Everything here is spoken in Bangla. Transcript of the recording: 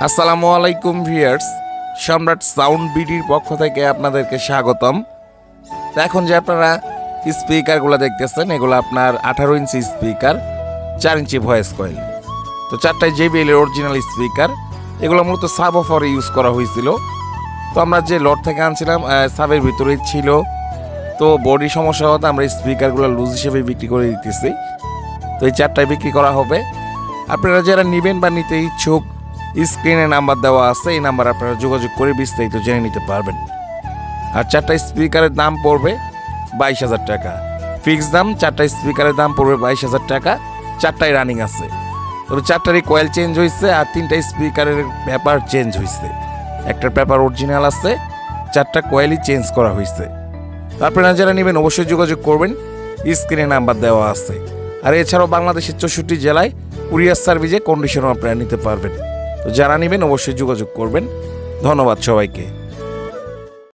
আসসালামু আলাইকুম ভিউয়ার্স, সম্রাট সাউন্ড বিডির পক্ষ থেকে আপনাদেরকে স্বাগতম। তো এখন যে আপনারা স্পিকারগুলো দেখতেছেন, এগুলো আপনার 18 inch speaker, 4 inch voice coil. তো 4টাই JBL এর অরিজিনাল স্পিকার। এগুলো মূলত সাব অফারে ইউজ করা হয়েছিল। তো আমরা যে লট থেকে আনছিলাম সাবের ভিতরেই ছিল। তো বডি সমস্যা হতে আমরা স্পিকারগুলো লুজ হিসেবে বিক্রি করে দিতেছি। তো এই 4টাই বিক্রি করা হবে। আপনারা যারা নেবেন বা নিতে ইচ্ছুক, স্ক্রিনে নাম্বার দেওয়া আছে, এই নাম্বার আপনারা যোগাযোগ করে বিস্তারিত জেনে নিতে পারবেন। আর 4টা স্পিকারের দাম পড়বে 22,000 টাকা ফিক্স দাম। 4টা স্পিকারের দাম পড়বে 22,000 টাকা। 4টাই রানিং আছে, তবে 4টারই কয়েল চেঞ্জ হয়েছে আর 3টা স্পিকারের পেপার চেঞ্জ হয়েছে। একটা পেপার অরিজিনাল আছে, 4টা কয়েলই চেঞ্জ করা হয়েছে। আপনারা যারা নেবেন অবশ্যই যোগাযোগ করবেন, স্ক্রিনে নাম্বার দেওয়া আছে। আর এছাড়াও বাংলাদেশের 64 জেলায় কুরিয়ার সার্ভিসে কন্ডিশনও আপনারা নিতে পারবেন। তো যারা নেবেন অবশ্যই যোগাযোগ করবেন। ধন্যবাদ সবাইকে।